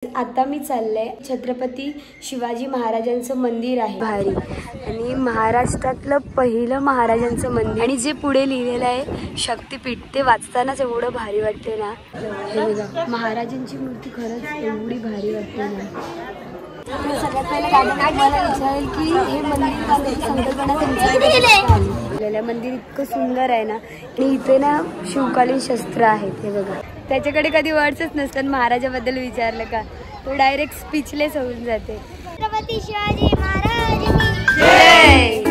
आता मी चालले छत्रपती शिवाजी महाराजांचं मंदिर आहे भारी आणि महाराष्ट्रातलं पहिलं महाराजांचं मंदिर आणि जे पुढे लिहिलेलं आहे शक्तिपीठ ते वाचतानाच एवढं भारी वाटते ना। हे बघा महाराजांची मूर्ती खरंच एवढी भारी वाटते ना। सगळ्यात पहिले गाडी मला विचारेल की हे मंदिर बांधण्याची संकल्पना तुमच्याकडे मंदिर इतकं सुंदर आहे ना आणि इथे ना शिवकालीन शस्त्र आहेत। हे बघा त्याच्याकडे कधी वर्ड्सच नसतात महाराजाबद्दल विचारलं का तो डायरेक्ट स्पीचलेस होऊन जाते। छत्रपती शिवाजी महाराज की जय।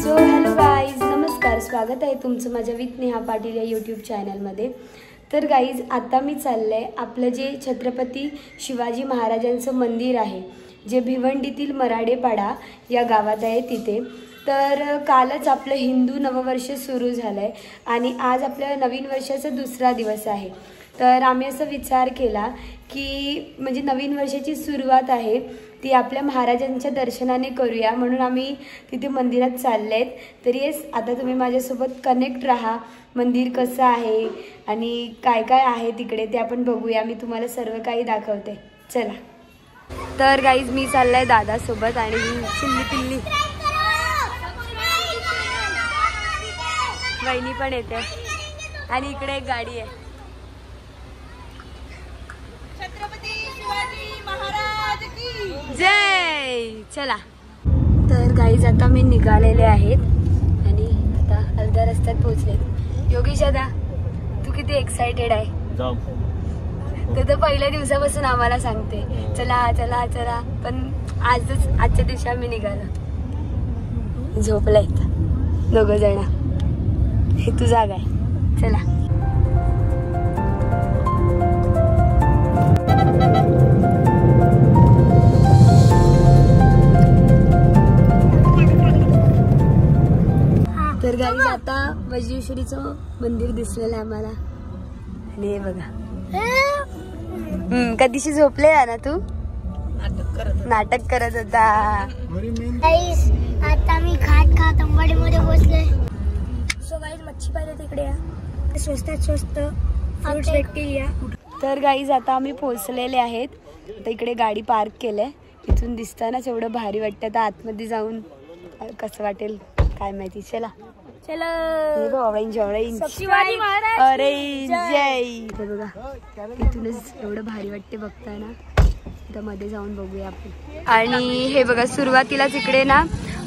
सो हॅलो गाईज, नमस्कार, स्वागत आहे तुमचं माझ्या विथ नेहा पाटील या यूट्यूब चॅनलमध्ये। तर गाईज आता मी चालले आपलं जे छत्रपती शिवाजी महाराजांचं मंदिर आहे जे भिवंडीतील मराडेपाडा या गावात आहे तिथे। तर कालच आपलं हिंदू नववर्ष सुरू झालं आहे आणि आज आपल्या नवीन वर्षाचा दुसरा दिवस आहे। तर आम्ही असं विचार केला की म्हणजे नवीन वर्षाची सुरुवात आहे ती आपल्या महाराजांच्या दर्शनाने करूया, म्हणून आम्ही तिथे मंदिरात चालले आहेत। तर येस, आता तुम्ही माझ्यासोबत कनेक्ट राहा, मंदिर कसं आहे आणि काय काय आहे तिकडे ते आपण बघूया। मी तुम्हाला सर्व काही दाखवते, चला। तर गाईज मी चाललाय दादासोबत आणि चिल्ली पिल्ली वहिनी पण येते आणि इकडे एक गाडी आहे। छत्रपती शिवाजी महाराज की जय। चला, तर गाईज आता मी निघालेले आहेत आणि आता अर्ध्या रस्त्यात पोहोचले। योगेश दादा, तू किती एक्साइटेड आहे? तर पहिल्या दिवसापासून आम्हाला सांगते चला चला चला, पण आजच्या दिवशी आम्ही निघालो। झोपलायत दोघं जण, हे तू जागा आहे, चला। तर गाईज आता वज्रेश्वरीचं मंदिर दिसलेलं आहे आम्हाला आणि हे बघा कधीशी झोपले ना तू? नाटक करत होता। आता मी खात अंबाडीमध्ये पोहोचले। सो गाईज मच्छी पाहिजे तिकडे या, स्वस्तात स्वस्त फ्रुट्स भेटतील या। तर गाईज आता आम्ही पोहोचलेले आहेत। आता इकडे गाडी पार्क केलंय, इथून दिसतानाच एवढं भारी वाटतं। आता आतमध्ये जाऊन कसं वाटेल काय माहिती, चला चला। Orange orange Shivaji Maharaj orange जय। हे बघा इथूनच एवढं भारी वाटते बघताना। आता मध्ये जाऊन बघूया आपण। आणि हे बघा सुरुवातीलाच इकडे ना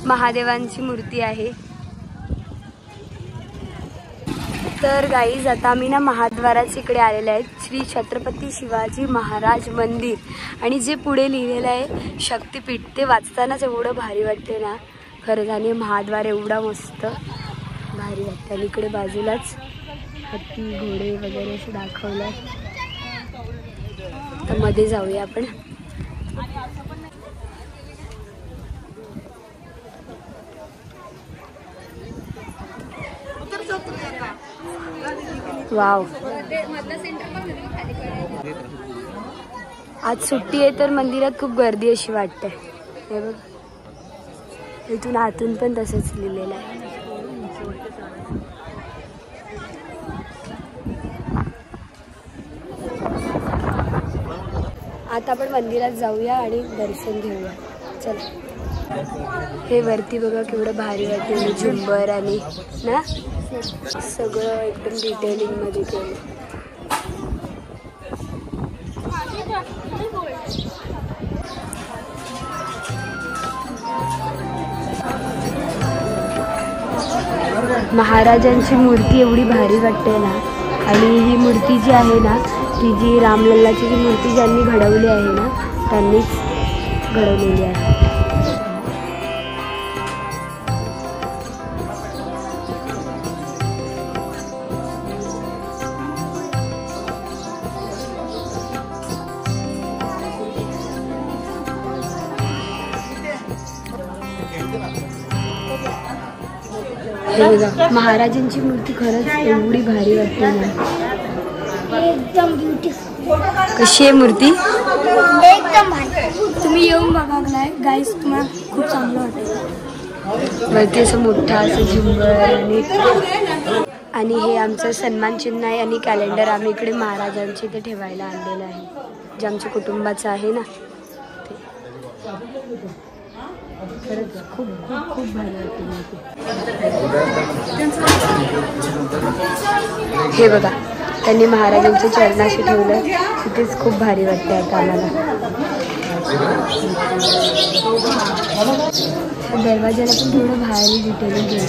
महादेवांची मूर्ती आहे। तर गाईज आता आम्ही ना महाद्वाराच इकडे आलेले आहेत, श्री छत्रपती शिवाजी महाराज मंदिर आणि जे पुढे लिहिलेलं आहे शक्तिपीठ ते वाचतानाच एवढं भारी वाटते ना खरंच। आणि महाद्वार एवढा मस्त भारी वाटतं आणि इकडे बाजूलाच हत्ती घोडे वगैरे असं दाखवलंय। तर मध्ये जाऊया आपण। वाव, आज सुट्टी आहे तर मंदिरात खूप गर्दी अशी वाटते। हे बघ इथून आतून पण तसंच लिहिलेलं आहे। आता आपण मंदिरात जाऊया आणि दर्शन घेऊया, चला। हे वरती बघा केवढं भारी वाटते, झुंबर आणि ना सगळं एकदम डिटेलिंग मध्ये केलं। महाराजांची मूर्ती एवढी भारी वाटते ना। आणि ही मूर्ती जी आहे ना ती जी रामलल्लाची जी मूर्ती ज्यांनी घडवली आहे ना त्यांनीच घडवलेली आहे। हे बघा महाराजांची मूर्ती खरंच एवढी भारी वाटते ना, एकदम ब्युटिफुल। कशी आहे मूर्ती? एकदम भारी, तुम्ही येऊन बघा गाईस, तुम्हाला खूप चांगलं वाटेल। वरती असं मोठा असं झुंबर आणि हे आमचं सन्मान चिन्ह आहे आणि कॅलेंडर आम्ही इकडे महाराजांचे ते ठेवायला आणलेलं आहे। जे आमच्या कुटुंबाचं आहे ना ते. खरंच खूप खूप खूप भारी वाटते. हे बघा त्यांनी महाराजांच्या चरणाशी ठेवलं, तिथेच खूप भारी वाटते आता आम्हाला. दरवाजाला पण थोडं भारी डिटेलिंग केलं.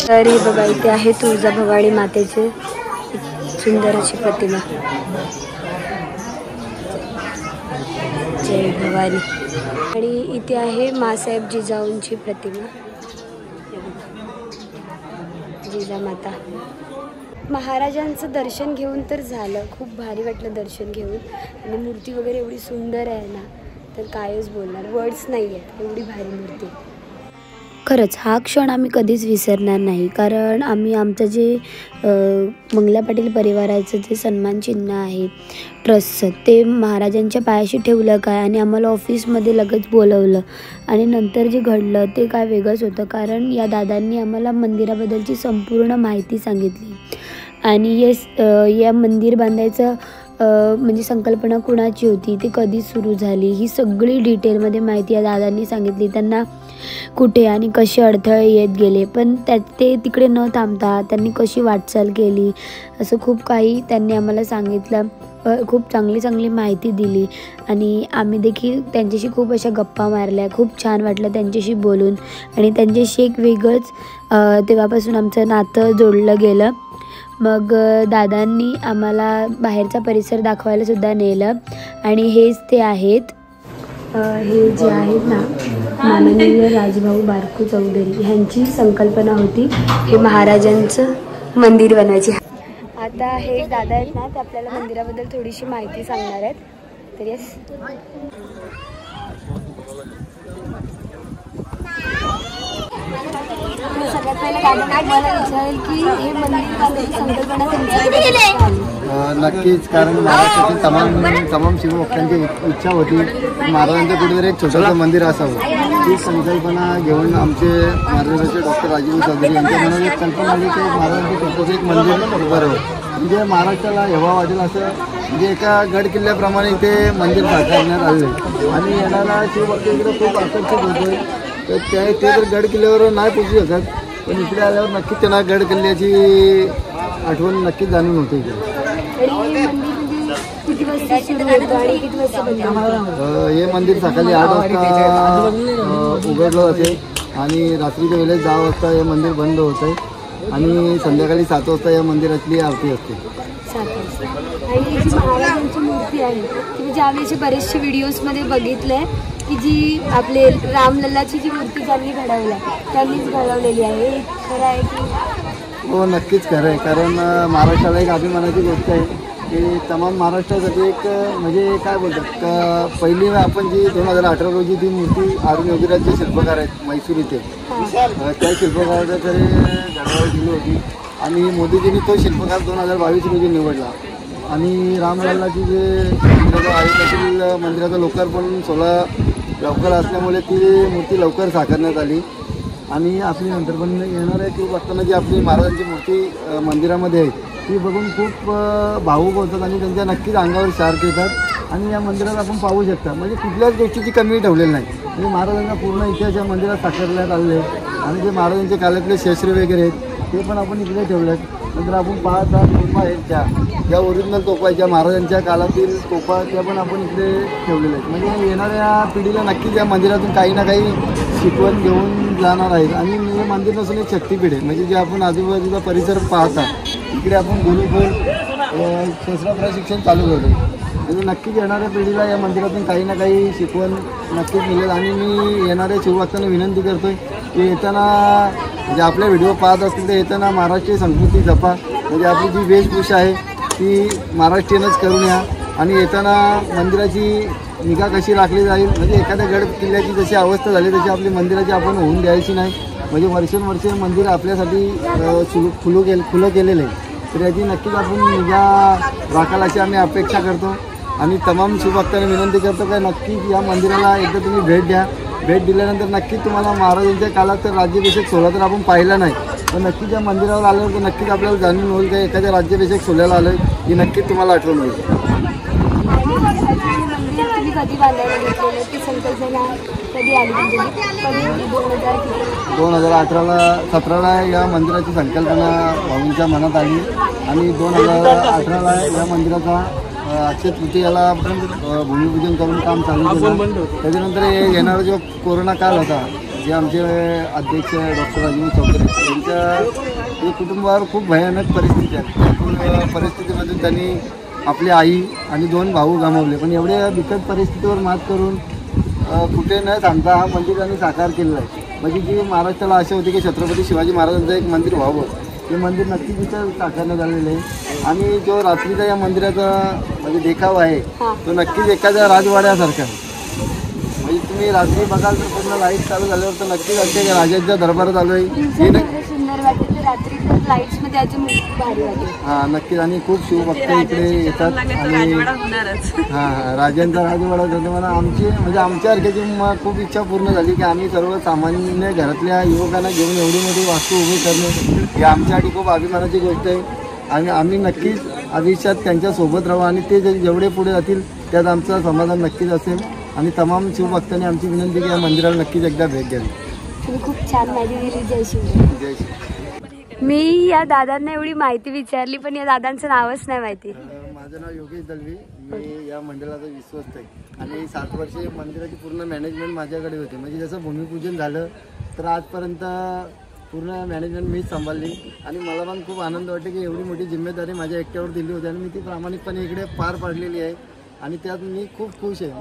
तर हे बघा इथे आहे तुळजाभवानी मातेचे सुंदर अशी प्रतिमा. जय भवानी. आणि इथे आहे मासाहेब जिजाऊंची प्रतिमा, जिजामाता. महाराजांचं दर्शन घेऊन तर झालं, खूप भारी वाटलं दर्शन घेऊन. आणि मूर्ती वगैरे एवढी सुंदर आहे ना, तर कायच बोलणार, वर्ड्स नाही आहेत, एवढी भारी मूर्ती. खरंच हा क्षण आम्ही कधीच विसरणार नाही, कारण आम्ही आमचं जे मंगला पाटील परिवाराचं जे सन्मान चिन्ह आहे ट्रस्टचं, ते महाराजांच्या पायाशी ठेवलं काय आणि आम्हाला ऑफिसमध्ये लगेच बोलवलं. आणि नंतर जे घडलं ते काय वेगळंच होतं, कारण या दादांनी आम्हाला मंदिराबद्दलची संपूर्ण माहिती सांगितली. आणि या मंदिर बांधायचं म्हणजे संकल्पना कुणाची होती, ते कधी सुरू झाली, ही सगळी डिटेलमध्ये माहिती या दादांनी सांगितली. त्यांना कुठे आणि कसे अडथळे येत गेले, पण ते तिकडे न थांबता त्यांनी कशी वाटचाल केली, असं खूप काही त्यांनी आम्हाला सांगितलं. खूप चांगली माहिती दिली आणि आम्ही देखील त्यांच्याशी खूप अशा गप्पा मारल्या. खूप छान वाटलं त्यांच्याशी बोलून आणि त्यांच्याशी एक वेगळंच तेव्हापासून आमचं नातं जोडलं गेलं. मग दादांनी आम्हाला बाहेरचा परिसर दाखवायला सुद्धा नेलं. आणि हेच ते आहेत, हे जे आहेत ना माननीय राजभाऊ बारकू चौधरी, ह्यांची संकल्पना होती हे महाराजांचं मंदिर बनवायची. आता हे दादा आहेत ना, ते आपल्याला मंदिराबद्दल थोडीशी माहिती सांगणार आहेत. तर येस, सगळ्यात पहिलं दादा मला विचारेल की हे मंदिर बांधायची संकल्पना त्यांची. नक्कीच, कारण महाराष्ट्रातील तमाम शिवभक्तांची इच्छा होती महाराजांच्या कुठेतरी एक छोटंसं मंदिर असावं. ती संकल्पना घेऊन आमचे मार्गदर्शक डॉक्टर राजीव चौधरी यांच्या मनात एक कल्पना आली की महाराजांच्या छोटंसं एक मंदिर उभारावं, म्हणजे महाराष्ट्राला हेवा वाटेल असं. म्हणजे एका गड किल्ल्याप्रमाणे इथे मंदिर साकारण्यात आले आणि येणारा शिवभक्त इकडे खूप आकर्षित होतोय. तर ते तर गड किल्ल्यावर नाही पोचू शकत, पण इकडे आल्यावर नक्कीच त्यांना गड किल्ल्याची आठवण नक्कीच जाणून होते इकडे. हे मंदिर सकाळी 8 वाजता उघडलं जाते आणि रात्रीच्या वेळेस 10 वाजता हे मंदिर बंद होत आहे आणि संध्याकाळी 7 वाजता या मंदिरातली आरती असते. आणि जी महाराजांची मूर्ती आहे ती म्हणजे आम्ही असे बरेचसे व्हिडिओजमध्ये बघितलंय की जी आपले रामलल्लाची जी मूर्ती ज्यांनी घडवल्या त्यांनीच घडवलेली आहे. खरं आहे की? हो, नक्कीच खरं आहे, कारण महाराष्ट्राला एक अभिमानाची गोष्ट आहे की तमाम महाराष्ट्रासाठी एक म्हणजे काय बोलतात, पहिली आपण जी 2018 रोजी ती मूर्ती अरुण योगीराजचे शिल्पकार आहेत म्हैसूर इथे, त्या शिल्पकाराकडे घडवायला दिली होती आणि मोदीजींनी तो शिल्पकार 2022 रोजी निवडला. आणि रामलल्लाची जे मंदिराचं आहे त्यातील मंदिराचं लोकार्पण 16 लवकर असल्यामुळे ती मूर्ती लवकर साकारण्यात आली. आणि आपली नंतर पण येणार आहे की बघताना जी आपली महाराजांची मूर्ती मंदिरामध्ये आहे ती बघून खूप भावूक होतात आणि त्यांच्या नक्कीच अंगावर शार्क येतात. आणि या मंदिरात आपण पाहू शकता म्हणजे कुठल्याच गोष्टीची कमी ठेवलेली नाही. म्हणजे महाराजांचा पूर्ण इतिहास या मंदिरात साकारण्यात आलेले आहे आणि जे महाराजांच्या काळातले शस्त्र वगैरे आहेत ते पण आपण इकडे ठेवले आहेत. नंतर आपण पाहता तोफा आहेत ज्या ओरिजिनल तोफा आहेत, ज्या महाराजांच्या काळातील तोफा, त्या पण आपण इकडे ठेवलेल्या आहेत. म्हणजे येणाऱ्या पिढीला नक्कीच या मंदिरातून काही ना काही शिकवण घेऊन जाणार आहेत. आणि हे मंदिर नसून एक शक्तिपीठ आहे, म्हणजे जे आपण आजूबाजूचा परिसर पाहता इकडे आपण गुरुकुल शस्त्र प्रशिक्षण चालू करतो. म्हणजे नक्कीच येणाऱ्या पिढीला या मंदिरातून काही ना काही शिकवण नक्कीच मिळेल. आणि मी येणाऱ्या शिवभक्तांना विनंती करतोय की येताना म्हणजे आपल्या व्हिडिओ पाहत असतील तर येताना महाराष्ट्रीय संस्कृती जपा, म्हणजे आपली जी वेशभूषा आहे ती महाराष्ट्रीयनच करून या. आणि येताना मंदिराची निगा कशी राखली जाईल, म्हणजे एखाद्या गड किल्ल्याची जशी अवस्था झाली तशी आपली मंदिराची आपण होऊन द्यायची नाही. म्हणजे वर्षानुवर्षे मंदिर आपल्यासाठी खुलं केलेलं आहे, तर याची नक्कीच आपण निगा राखाल अशी आम्ही अपेक्षा करतो. आणि तमाम शिवभक्तांना विनंती करतो की नक्कीच या मंदिराला एकदा तुम्ही भेट द्या. भेट दिल्यानंतर नक्कीच तुम्हाला महाराजांच्या काळात तर राज्याभिषेक सोहळा तर आपण पाहिला नाही, तर नक्कीच या मंदिरावर आल्यावर तर नक्कीच आपल्याला जाणून होईल की एखाद्या राज्याभिषेक सोहळ्याला आलोय ही नक्कीच तुम्हाला आठवण होईल. तुम्ही कधी बांधायला घेतलेलं ती संकल्पना कधी आली म्हणजे 2017ला या मंदिराची संकल्पना भाऊंच्या मनात आली आणि 2018ला या मंदिराचा अक्षय तृतीयाला भूमिपूजन करून काम चालू केलं. त्याच्यानंतर येणारा जो कोरोना काळ होता, जे आमचे अध्यक्ष डॉक्टर राजीव चौधरी यांच्या कुटुंबावर खूप भयानक परिस्थिती आहे. त्या परिस्थितीमधून त्यांनी आपली आई आणि 2 भाऊ गमावले. पण एवढ्या बिकट परिस्थितीवर मात करून कुठे न थांबता हा मंदिर त्यांनी साकार केलेलं आहे. म्हणजे जी महाराष्ट्राला आशा होती की छत्रपती शिवाजी महाराजांचं एक मंदिर व्हावं, ते मंदिर नक्कीच इथं साकारण्यात आलेलं आहे. आणि जो रात्रीचा या मंदिराचा म्हणजे देखावा आहे तो नक्कीच एखाद्या राजवाड्यासारखा आहे. म्हणजे तुम्ही रात्री बघाल तर पूर्ण लाईट चालू झाल्यावर तर नक्कीच असे राजाच्या दरबारात आलो आहे. सुंदर वाटेल तर रात्री तर लाईट्स मध्ये अजून भारी वाटेल. हां नक्कीच. आणि खूप शिवभक्त इकडे येतात आणि हां राजांचा राजवाडा होता. मला म्हणजे आमच्यासारख्याची खूप इच्छा पूर्ण झाली की आम्ही सर्व सामान्य घरातल्या युवकांना घेऊन एवढी मोठी वास्तू उभी करणे ही आमच्यासाठी खूप अभिमानाची गोष्ट आहे. आणि आम्ही नक्कीच आयुष्यात त्यांच्यासोबत राहू आणि ते जेवढे पुढे जातील त्यात आमचं समाधान नक्कीच असेल. आणि तमाम शिवभक्तांनी आमची विनंती की या मंदिराला नक्कीच एकदा भेट द्यावी. तुम्ही खूप छान माहिती दिली. जय शिव. जय शिव. मी या दादांना एवढी माहिती विचारली पण या दादांचं नावच नाही माहिती. माझं नाव योगेश दलवी. मी या मंदिराचा विश्वस्त आहे आणि 7 वर्षे मंदिराची पूर्ण मॅनेजमेंट माझ्याकडे होती. म्हणजे जसं भूमिपूजन झालं तर आजपर्यंत पूर्ण मॅनेजमेंट मीच सांभाळली आणि मला पण खूप आनंद वाटते की एवढी मोठी जिम्मेदारी माझ्या एकट्यावर दिली होती आणि मी ती प्रामाणिकपणे इकडे पार पाडलेली आहे आणि त्यात मी खूप खुश आहे.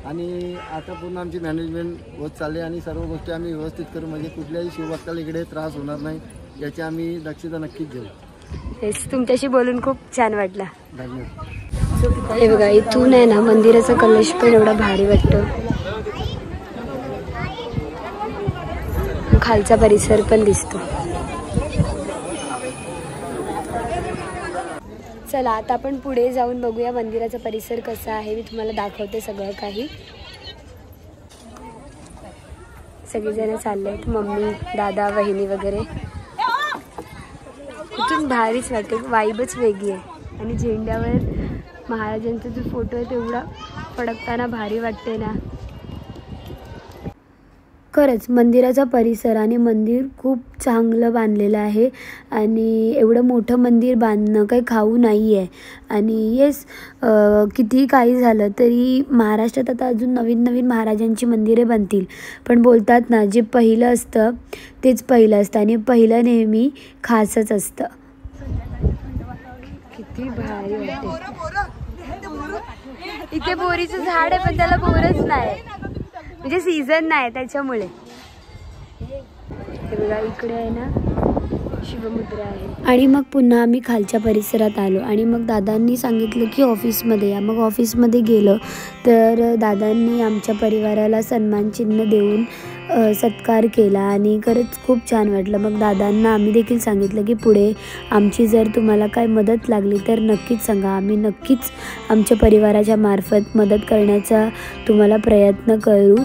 आणि आता पूर्ण आमची मॅनेजमेंट होत चालली आणि सर्व गोष्टी आम्ही व्यवस्थित करू म्हणजे कुठल्याही शिवभक्ताला इकडे त्रास होणार नाही याची आम्ही दक्षता नक्कीच घेऊ. तेच तुमच्याशी बोलून खूप छान वाटलं. धन्यवाद. हे बघा इथून आहे ना मंदिराचा कलश पण एवढा भारी वाटतो. खालचा परिसर पण दिसतो. चला आता आपण पुढे जाऊन बघूया मंदिराचा परिसर कसा आहे. मी तुम्हाला दाखवते सगळं काही. सगळेजण चालले आहेत, मम्मी दादा वहिनी वगैरे. इथून भारीच वाटते, वाईबच वेगळी आहे. आणि झेंड्यावर महाराजांचा जो फोटो आहे तेवढा फडकताना भारी वाटते ना. खरंच मंदिराचा परिसर आणि मंदिर खूप चांगलं बांधलेलं आहे आणि एवढं मोठं मंदिर बांधणं काही खाऊ नाही आहे. आणि येस कितीही काही झालं तरी महाराष्ट्रात आता अजून नवीन नवीन महाराजांची मंदिरे बनतील. पण बोलतात ना जे पहिलं असतं तेच पहिलं असतं आणि पहिलं नेहमी खासच असतं. किती भारी वाटते. इथे बोरीचं झाड आहे पण त्याला बोरच नाही म्हणजे सीझन नाही त्याच्यामुळे. हे बघा इकडे आहे ना शिवमुद्रा आहे. आणि मग पुन्हा आम्ही खालच्या परिसरात आलो आणि मग दादांनी सांगितलं की ऑफिसमध्ये या. मग ऑफिसमध्ये गेलो तर दादांनी आमच्या परिवाराला सन्मान चिन्ह देऊन सत्कार केला आणि खरंच खूप छान वाटलं. मग दादांना आम्ही देखील सांगितलं की पुढे आमची जर तुम्हाला काय मदत लागली तर नक्कीच सांगा, आम्ही नक्कीच आमच्या परिवाराच्या मार्फत मदत करण्याचा तुम्हाला प्रयत्न करू.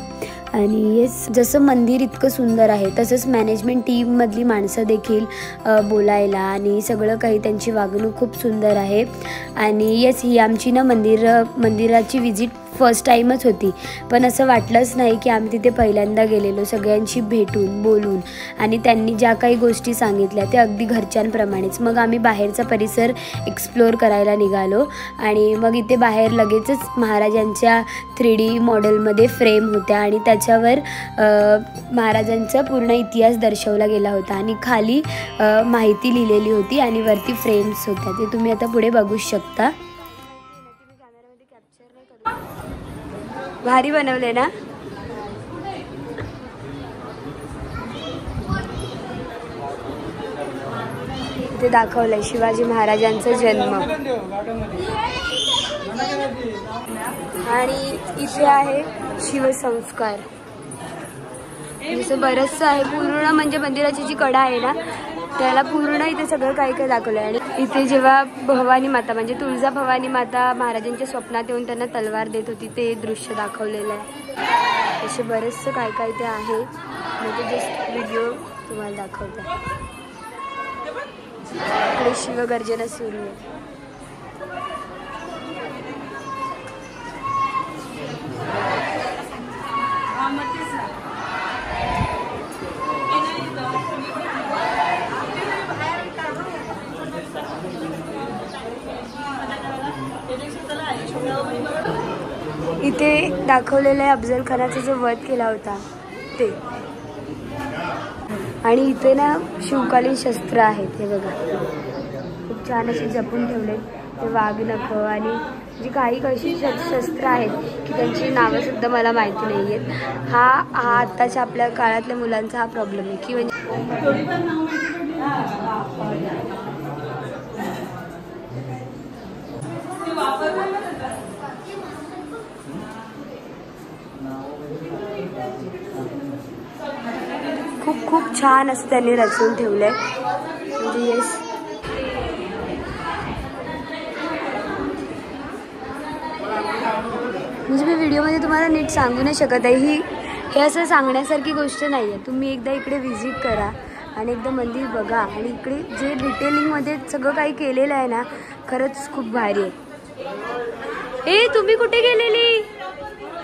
आणि येस जसं मंदिर इतकं सुंदर आहे तसंच मॅनेजमेंट टीममधली माणसं देखील बोलायला आणि सगळं काही त्यांची वागणूक खूप सुंदर आहे. आणि येस ही आमची ना मंदिराची व्हिजिट फर्स्ट टाईमच होती. पण असं वाटलंच नाही की आम्ही तिथे पहिल्यांदा गेलेलो. सगळ्यांशी भेटून बोलून आणि त्यांनी ज्या काही गोष्टी सांगितल्या त्या अगदी घरच्यांप्रमाणेच. मग आम्ही बाहेरचा परिसर एक्सप्लोअर करायला निघालो आणि मग इथे बाहेर लगेचच महाराजांच्या 3D मॉडेलमध्ये फ्रेम होत्या आणि त्याच्यावर महाराजांचा पूर्ण इतिहास दर्शवला गेला होता आणि खाली माहिती लिहिलेली होती आणि वरती फ्रेम्स होत्या. ते तुम्ही आता पुढे बघू शकता. भारी बनवले ना. इथे दाखवलंय शिवाजी महाराजांचा जन्म आणि इथे आहे शिवसंस्कार. जसं बरंचसं आहे पूर्ण म्हणजे मंदिराची जी कडा आहे ना त्याला पूर्ण इथे सगळं काही काही दाखवलं आहे. आणि इथे जेव्हा भवानी माता म्हणजे तुळजा भवानी माता महाराजांच्या स्वप्नात येऊन त्यांना तलवार देत होती ते दृश्य दाखवलेलं आहे. असे बरेचसं काय काय ते आहे. म्हणजे जस्ट व्हिडिओ तुम्हाला दाखवते. इकडे शिवगर्जना सुरू आहे. इथे दाखवलेलं आहे अफजल खानाचा जो वध केला होता ते. आणि इथे ना शिवकालीन शस्त्र आहेत, हे बघा खूप छान असे जपून ठेवले. ते वाघनखं आणि जी काही कशी शस्त्र आहेत की त्यांची नावंसुद्धा मला माहिती नाही आहेत. हा आत्ताच्या आपल्या काळातल्या मुलांचा हा प्रॉब्लेम आहे की म्हणजे खूप खूप छान असं त्यांनी रचून ठेवलंय. म्हणजे येस म्हणजे मी व्हिडिओमध्ये तुम्हाला नीट सांगू नाही शकत आहे. हे असं सांगण्यासारखी गोष्ट नाही आहे. तुम्ही एकदा इकडे व्हिजिट करा आणि एकदा मंदिर बघा आणि इकडे जे डिटेलिंगमध्ये सगळं काही केलेलं आहे ना, खरंच खूप भारी आहे. ए तुम्ही कुठे गेलेली?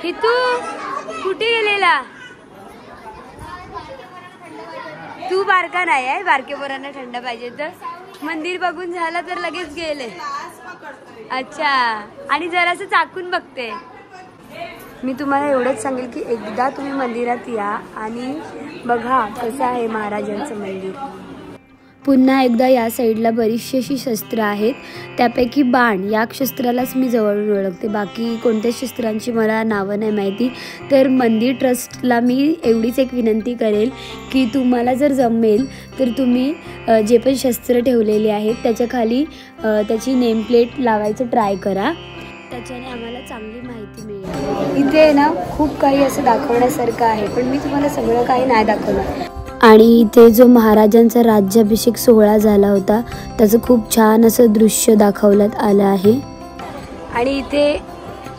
हितू कुठे गेलेला? तू बारका नाही आहे, बारके पोरांना थंड पाहिजे तर मंदिर बघून झालं तर लगेच गेले. अच्छा, आणि जरासं चाकून बघते. मी तुम्हाला एवढंच सांगेल की एकदा तुम्ही मंदिरात या आणि बघा कसं आहे महाराजांचं मंदिर. पुन्हा एकदा या साईडला बरीचशी अशी शस्त्र आहेत, त्यापैकी बाण या शस्त्रालाच मी जवळून ओळखते. बाकी कोणत्या शस्त्रांची मला नावं नाही माहिती. तर मंदिर ट्रस्टला मी एवढीच एक विनंती करेल की तुम्हाला जर जमेल तर तुम्ही जे पण शस्त्र ठेवलेले आहेत त्याच्या खाली त्याची नेमप्लेट लावायचं ट्राय करा. त्याच्याने आम्हाला चांगली माहिती मिळेल. इथे ना खूप काही असं दाखवण्यासारखं आहे, पण मी तुम्हाला सगळं काही नाही दाखवणार. आणि इथे जो महाराजांचा राज्याभिषेक सोहळा झाला होता त्याचं खूप छान असं दृश्य दाखवण्यात आलं आहे. आणि इथे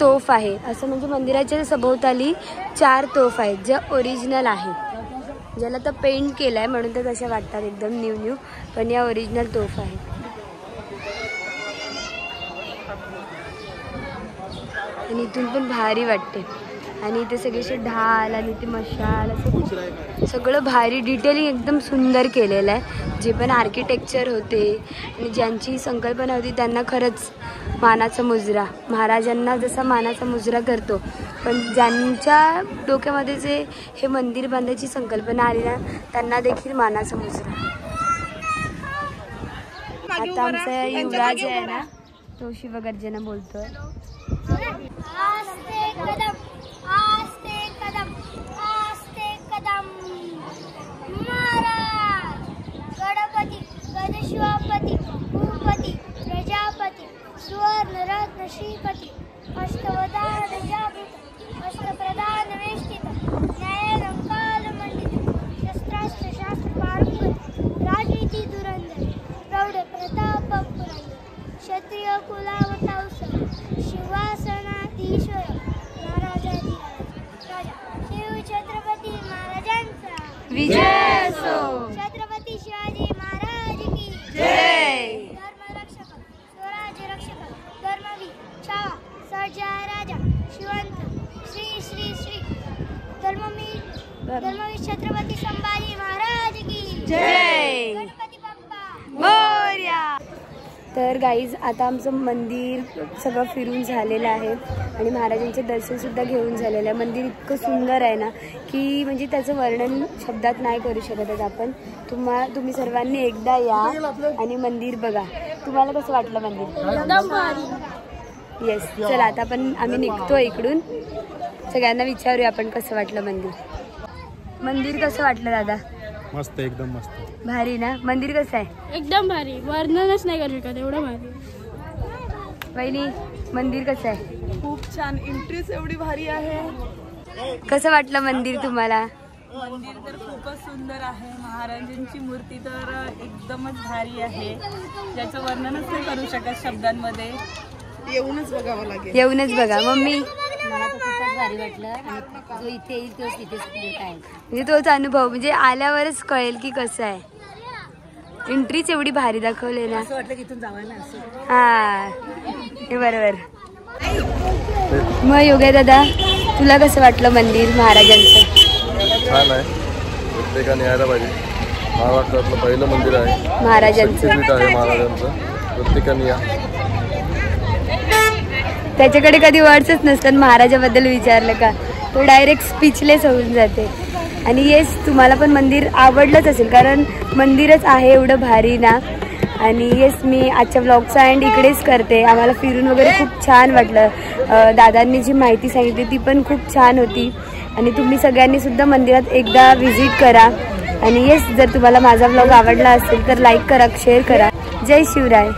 तोफ आहे, असं म्हणजे मंदिराच्या सभोवताली 4 तोफ आहेत ज्या ओरिजिनल आहेत, ज्याला तर पेंट केलं आहे म्हणून ते कशा वाटतात एकदम न्यू, पण या ओरिजिनल तोफ आहेत. आणि इथून पण भारी वाटते. आणि इथे सगळेसे ढाल आणि ते मशाल असं सगळं भारी डिटेलिंग एकदम सुंदर केलेलं आहे. जे पण आर्किटेक्चर होते आणि ज्यांची संकल्पना होती त्यांना खरंच मानाचा मुजरा. महाराजांना जसा मानाचा मुजरा करतो, पण ज्यांच्या डोक्यामध्ये जे हे मंदिर बांधायची संकल्पना आली ना त्यांना देखील मानाचा मुजरा. आता आमचा युवराज आहे ना तो शिवगर्जना बोलतोय. आस्ते कदम आस्ते कदम आस्ते कदम. महाराज गणपती गणशिवापती भूपती प्रजापती सुवर्णरत्न श्रीपती अष्टवधान जागृत अष्टप्रधान वेष्टित न्यायरंकाल मंडित शस्त्रास्त्र शास्त्र पारंगत राजनीती धुरंधर प्रौढ प्रताप पुरंदर क्षत्रिय कुलावतांस शिवासनाधीश्वर महाराजाधिराज राजा शिव छत्रपती महाराजांचा विजय असो. छत्रपती शिवाजी महाराज की जय. धर्मरक्षक स्वराज्य रक्षक धर्मवीर छावा सर्जा राजा शिवंत श्री श्री श्री धर्मवीर छत्रपती संभाजी महाराज की जय. गणपती बाप्पा मोरया. तर गाईज आता आमचं मंदिर सगळं फिरून झालेलं आहे आणि महाराजांचे दर्शनसुद्धा घेऊन झालेलं आहे. मंदिर इतकं सुंदर आहे ना की म्हणजे त्याचं वर्णन शब्दात नाही करू शकत आपण. तुम्ही सर्वांनी एकदा या आणि मंदिर बघा. तुम्हाला कसं वाटलं मंदिर? एकदम भारी. येस, चला आता आम्ही निघतो इकडून. सगळ्यांना विचारूया आपण कसं वाटलं मंदिर. मंदिर कसं वाटलं दादा? मस्त, एकदम मस्त. भारी ना? मंदिर कसं आहे? एकदम भारी, वर्णनच नाही करू शकत एवढं भारी. वहिनी मंदिर कसं आहे? खूप छान, एंट्रीच एवढी भारी आहे. कसं वाटलं मंदिर तुम्हाला? मंदिर तर खूपच सुंदर आहे. महाराजांची मूर्ती तर एकदमच भारी आहे, ज्याचं वर्णनच नाही करू शकत शब्दांमध्ये. येऊनच बघावं लागेल. येऊनच बघा. मम्मी? मला तर खूपच भारी वाटलं आणि जो इथे येईल तोच इथेच देत आहे. म्हणजे तोच अनुभव म्हणजे आल्यावरच कळेल की कसं आहे. एंट्रीच एवढी भारी दाखवली ना, असं वाटलं की इथून जावं ना असं. हा हे बरोबर. मग योगे दादा, तुला कसं वाटलं मंदिर महाराजांचं? छान आहे, प्रत्येकाने यायला पाहिजे. महाराष्ट्रातलं पहिलं मंदिर आहे महाराजांचं, शक्तिपीठ आहे महाराजांचं, प्रत्येकाने या. त्याच्याकडे कधी वर्ड्सच नसतात महाराजाबद्दल विचारलं का, तो डायरेक्ट स्पीचलेस होऊन जाते. आणि येस, तुम्हाला पण मंदिर आवडलंच असेल कारण मंदिरच आहे एवढं भारी ना. आणि येस, मी आजच्या ब्लॉगचा एंड इकडेच करते. आम्हाला फिरून वगैरे खूप छान वाटलं. दादांनी जी माहिती सांगितली ती पण खूप छान होती. आणि तुम्ही सगळ्यांनी सुद्धा मंदिरात एकदा व्हिजिट करा. आणि येस, जर तुम्हाला माझा ब्लॉग आवडला असेल तर लाईक करा, शेअर करा. जय शिवराय.